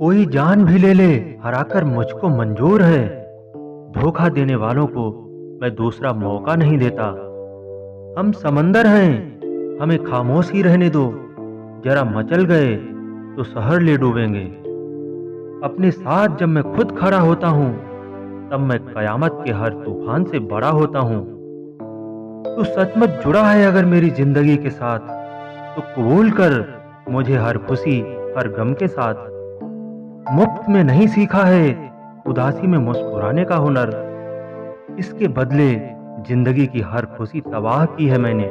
कोई जान भी ले ले हराकर मुझको मंजूर है। धोखा देने वालों को मैं दूसरा मौका नहीं देता। हम समंदर हैं, हमें खामोश ही रहने दो। जरा मचल गए तो शहर ले डूबेंगे। अपने साथ जब मैं खुद खड़ा होता हूँ, तब मैं कयामत के हर तूफान से बड़ा होता हूँ। तू सचमुच जुड़ा है अगर मेरी जिंदगी के साथ, तो कबूल कर मुझे हर खुशी हर गम के साथ। मुफ्त में नहीं सीखा है उदासी में मुस्कुराने का हुनर। इसके बदले जिंदगी की हर खुशी तबाह की है मैंने।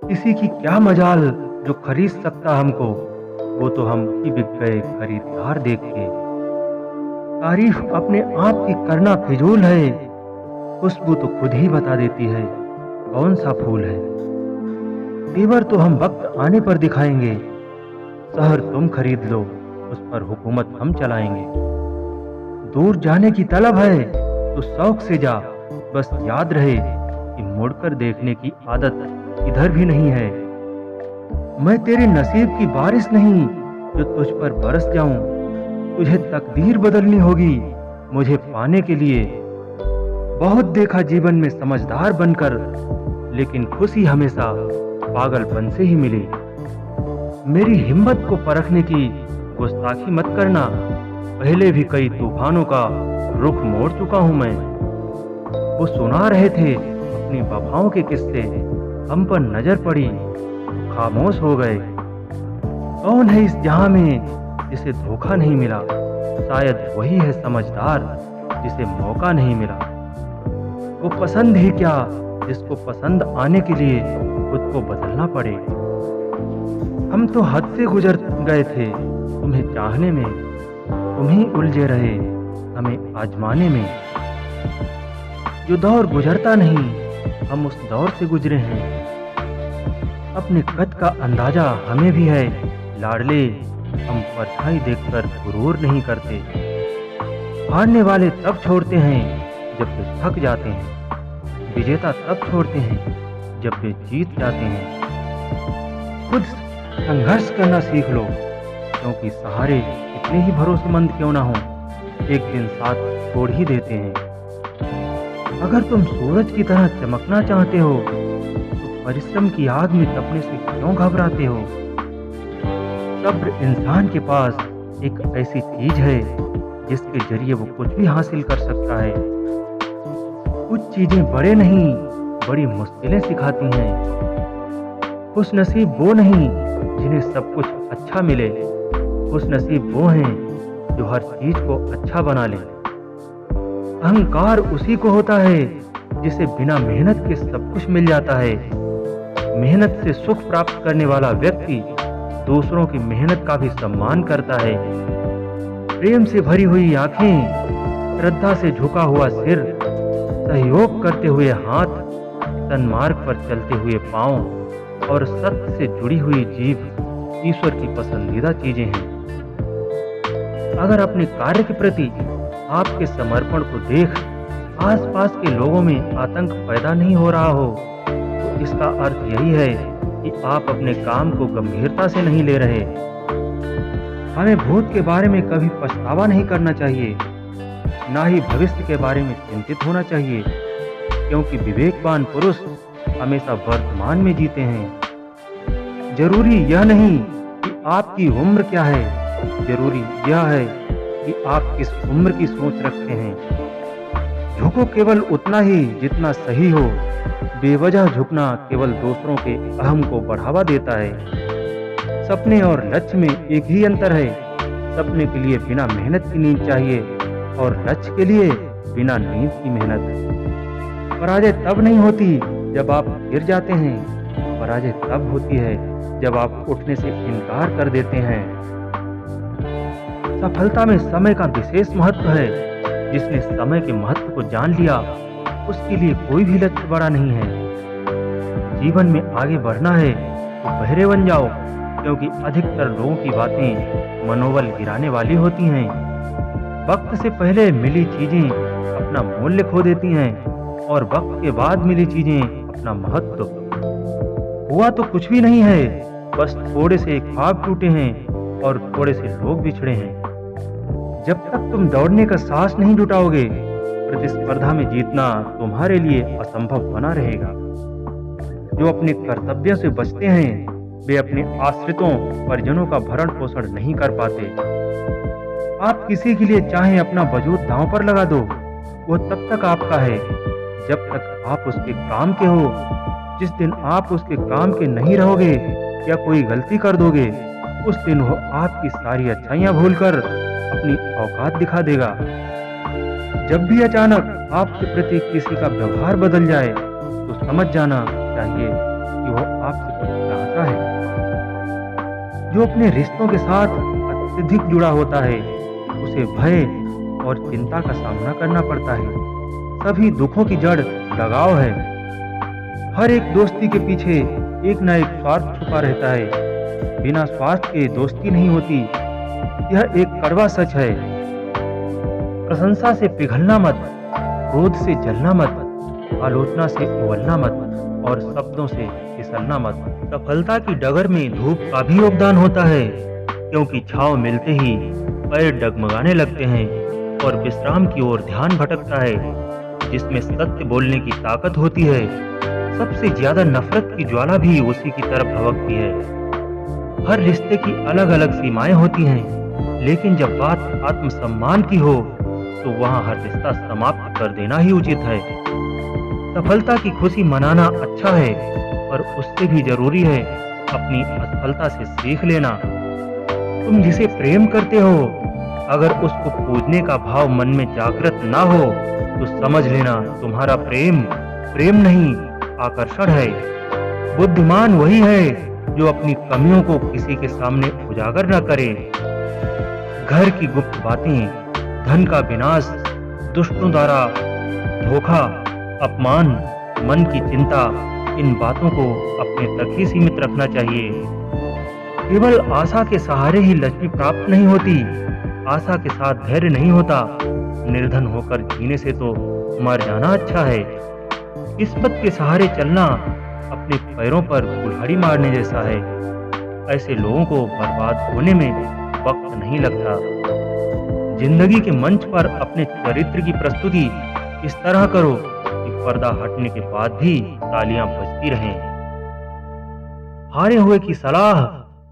किसी की क्या मजाल जो खरीद सकता हमको, वो तो हम ही बिक गए खरीदार देख के। तारीफ अपने आप की करना फिजूल है, खुशबू तो खुद ही बता देती है कौन सा फूल है। तेवर तो हम वक्त आने पर दिखाएंगे, शहर तुम खरीद लो, उस पर हुकूमत हम चलाएंगे। दूर जाने की तलब है तो शौक से जा, बस याद रहे कि मुड़कर देखने की आदत इधर भी नहीं है। मैं तेरे नसीब की बारिश नहीं जो तुझ पर बरस जाऊं। तुझे तकदीर बदलनी होगी मुझे पाने के लिए। बहुत देखा जीवन में समझदार बनकर, लेकिन खुशी हमेशा पागलपन से ही मिली। मेरी हिम्मत को परखने की गुस्ताखी मत करना, पहले भी कई तूफानों का रुख मोड़ चुका हूं मैं। वो सुना रहे थे अपनी वफाओं के किस्से, हम पर नजर पड़ी खामोश हो गए। कौन है इस जहां में जिसे धोखा नहीं मिला? शायद वही है समझदार जिसे मौका नहीं मिला। वो पसंद ही क्या जिसको पसंद आने के लिए खुद को बदलना पड़े। हम तो हद से गुजर गए थे तुम्हें चाहने में, तुम ही उलझे रहे हमें आजमाने में। जो दौर गुजरता नहीं, हम उस दौर से गुजरे हैं। अपने कद का अंदाजा हमें भी है लाडले, हम परछाई देखकर गुरूर नहीं करते। हारने वाले तब छोड़ते हैं जब वे थक जाते हैं, विजेता तब छोड़ते हैं जब वे जीत जाते हैं। खुद संघर्ष करना सीख लो, क्योंकि सहारे कितने ही भरोसेमंद क्यों ना हो, एक दिन साथ छोड़ ही देते हैं। अगर तुम सूरज की तरह चमकना चाहते हो, तो परिश्रम की आग में तपने से क्यों घबराते हो? सब्र इंसान के पास एक ऐसी चीज है जिसके जरिए वो कुछ भी हासिल कर सकता है। कुछ चीजें बड़े नहीं, बड़ी मुश्किलें सिखाती हैं। खुशनसीब वो नहीं जिन्हें सब कुछ अच्छा मिले, खुशनसीब वो हैं जो हर चीज को अच्छा बना ले। अहंकार उसी को होता है जिसे बिना मेहनत के सब कुछ मिल जाता है। मेहनत से सुख प्राप्त करने वाला व्यक्ति दूसरों की मेहनत का भी सम्मान करता है। प्रेम से भरी हुई आंखें, श्रद्धा से झुका हुआ सिर, सहयोग करते हुए हाथ, सन्मार्ग पर चलते हुए पांव और सत्य से जुड़ी हुई जीभ ईश्वर की पसंदीदा चीजें हैं। अगर अपने कार्य के प्रति आपके समर्पण को देख आसपास के लोगों में आतंक पैदा नहीं हो रहा हो, तो इसका अर्थ यही है कि आप अपने काम को गंभीरता से नहीं ले रहे। हमें भूत के बारे में कभी पछतावा नहीं करना चाहिए, ना ही भविष्य के बारे में चिंतित होना चाहिए, क्योंकि विवेकवान पुरुष हमेशा वर्तमान में जीते हैं। जरूरी यह नहीं कि आपकी उम्र क्या है, जरूरी यह है कि आप किस उम्र की सोच रखते हैं। झुको केवल उतना ही जितना सही हो, बेवजह झुकना केवल दूसरों के अहम को बढ़ावा देता है। सपने और लक्ष्य में एक ही अंतर है, सपने के लिए बिना मेहनत की नींद चाहिए और लक्ष्य के लिए बिना नींद की मेहनत। पराजय तब नहीं होती जब आप गिर जाते हैं, पराजय तब होती है जब आप उठने से इनकार कर देते हैं। सफलता में समय का विशेष महत्व है। जिसने समय के महत्व को जान लिया, उसके लिए कोई भी लक्ष्य बड़ा नहीं है। जीवन में आगे बढ़ना है तो बहरे बन जाओ, क्योंकि अधिकतर लोगों की बातें मनोबल गिराने वाली होती हैं। वक्त से पहले मिली चीजें अपना मूल्य खो देती हैं और वक्त के बाद मिली चीजें अपना महत्व। हुआ तो कुछ भी नहीं है, बस थोड़े से ख्वाब टूटे हैं और थोड़े से लोग बिछड़े हैं। जब तक तुम दौड़ने का साहस नहीं जुटाओगे, प्रतिस्पर्धा में जीतना तुम्हारे लिए असंभव बना रहेगा। जो अपने कर्तव्य से बचते हैं, वे अपने आश्रितों परिजनों का भरण पोषण नहीं कर पाते। आप किसी के लिए चाहे अपना वजूद दांव पर लगा दो, वो तब तक आपका है जब तक आप उसके काम के हो। जिस दिन आप उसके काम के नहीं रहोगे या कोई गलती कर दोगे, उस दिन वो आपकी सारी अच्छाइयां भूलकर अपनी औकात दिखा देगा। जब भी अचानक आपके प्रति किसी का व्यवहार बदल जाए, तो समझ जाना चाहिए कि वो आपसे कुछ चाहता है। जो अपने रिश्तों के साथ अत्यधिक जुड़ा होता है, उसे भय और चिंता का सामना करना पड़ता है। सभी दुखों की जड़ लगाव है। हर एक दोस्ती के पीछे एक न एक स्वार्थ छुपा रहता है। बिना स्वार्थ के दोस्ती नहीं होती, यह एक कड़वा सच है। प्रशंसा से पिघलना मत, क्रोध से जलना मत, आलोचना से उबलना मत और शब्दों से फिसलना मत। सफलता की डगर में धूप का भी योगदान होता है, क्योंकि छांव मिलते ही पैर डगमगाने लगते हैं और विश्राम की ओर ध्यान भटकता है। जिसमें सत्य बोलने की ताकत होती है, सबसे ज्यादा नफरत की ज्वाला भी उसी की तरफ भड़कती है। हर रिश्ते की अलग अलग सीमाएं होती हैं, लेकिन जब बात आत्मसम्मान की हो, तो वहां हर रिश्ता समाप्त कर देना ही उचित है। सफलता की खुशी मनाना अच्छा है, पर उससे भी जरूरी है अपनी असफलता से सीख लेना। तुम जिसे प्रेम करते हो, अगर उसको पूजने का भाव मन में जागृत ना हो, तो समझ लेना तुम्हारा प्रेम नहीं, आकर्षण है। बुद्धिमान वही है जो अपनी कमियों को किसी के सामने उजागर न करे। घर की गुप्त बातें, धन का विनाश, दुष्टों द्वारा धोखा, अपमान, मन की चिंता, इन बातों को अपने तक ही सीमित रखना चाहिए। केवल आशा के सहारे ही लक्ष्मी प्राप्त नहीं होती, आशा के साथ धैर्य नहीं होता। निर्धन होकर जीने से तो मर जाना अच्छा है। किस्मत के सहारे चलना अपने पैरों पर कुल्हाड़ी मारने जैसा है। ऐसे लोगों को बर्बाद होने में वक्त नहीं लगता। जिंदगी के मंच पर अपने चरित्र की प्रस्तुति इस तरह करो कि पर्दा हटने के बाद भी तालियां बजती रहें। हारे हुए की सलाह,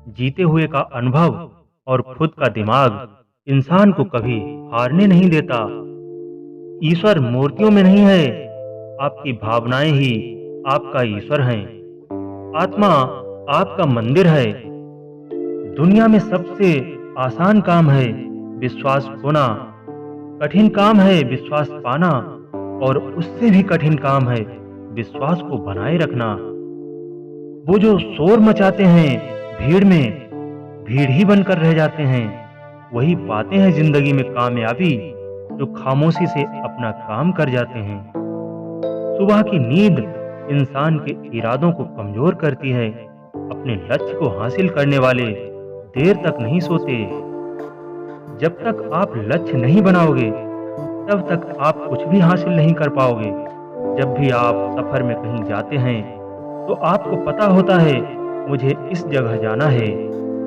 जीते हुए का अनुभव और खुद का दिमाग इंसान को कभी हारने नहीं देता। ईश्वर मूर्तियों में नहीं है, आपकी भावनाएं ही आपका ईश्वर हैं। आत्मा आपका मंदिर है। दुनिया में सबसे आसान काम है विश्वास खोना, कठिन काम है विश्वास पाना, और उससे भी कठिन काम है विश्वास को बनाए रखना। वो जो शोर मचाते हैं भीड़ में, भीड़ ही बनकर रह जाते हैं, वही पाते हैं जिंदगी में कामयाबी, जो खामोशी से अपना काम कर जाते हैं। सुबह की नींद इंसान के इरादों को कमजोर करती है। अपने लक्ष्य को हासिल करने वाले देर तक नहीं सोते। जब तक आप लक्ष्य नहीं बनाओगे, तब तक आप कुछ भी हासिल नहीं कर पाओगे। जब भी आप सफर में कहीं जाते हैं, तो आपको पता होता है मुझे इस जगह जाना है,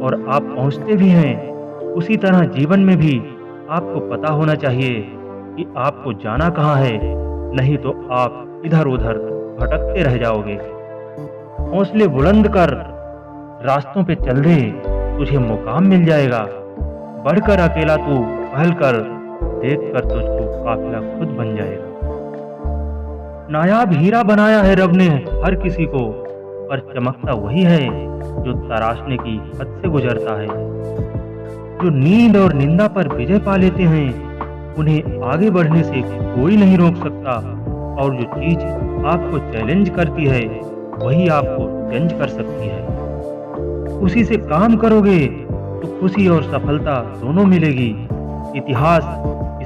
और आप पहुंचते भी हैं। उसी तरह जीवन में भी आपको पता होना चाहिए कि आपको जाना कहाँ है, नहीं तो आप इधर उधर भटकते रह जाओगे। हौसले बुलंद कर, रास्तों पे चल दे, तुझे मुकाम मिल जाएगा। बढ़कर अकेला तू पहल कर, देख कर तुझको काफिला खुद बन जाएगा। नायाब हीरा बनाया है रब ने हर किसी को, पर चमकता वही है जो तराशने की हद से गुजरता है। जो नींद और निंदा पर विजय पा लेते हैं, उन्हें आगे बढ़ने से कोई नहीं रोक सकता, और जो चीज आपको चैलेंज करती है, वही आपको चेंज कर सकती है। उसी से काम करोगे तो खुशी और सफलता दोनों मिलेगी। इतिहास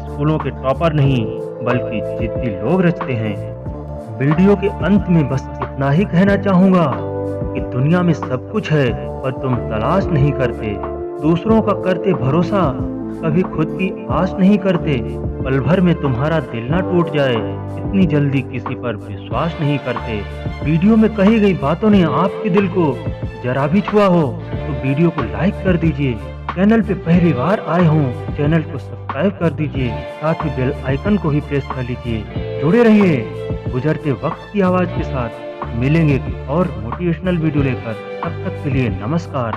स्कूलों के टॉपर नहीं, बल्कि जिद्दी लोग रचते हैं। वीडियो के अंत में बस इतना ही कहना चाहूंगा कि दुनिया में सब कुछ है, पर तुम तलाश नहीं करते। दूसरों का करते भरोसा, कभी खुद की आस नहीं करते। पल भर में तुम्हारा दिल ना टूट जाए, इतनी जल्दी किसी पर विश्वास नहीं करते। वीडियो में कही गई बातों ने आपके दिल को जरा भी छुआ हो, तो वीडियो को लाइक कर दीजिए, चैनल पे पहली बार आए हों, चैनल को सब्सक्राइब कर दीजिए, साथ ही बेल आइकन को भी प्रेस कर लीजिए। जुड़े रहिए गुजरते वक्त की आवाज के साथ। मिलेंगे और मोटिवेशनल वीडियो लेकर, तब तक के लिए नमस्कार।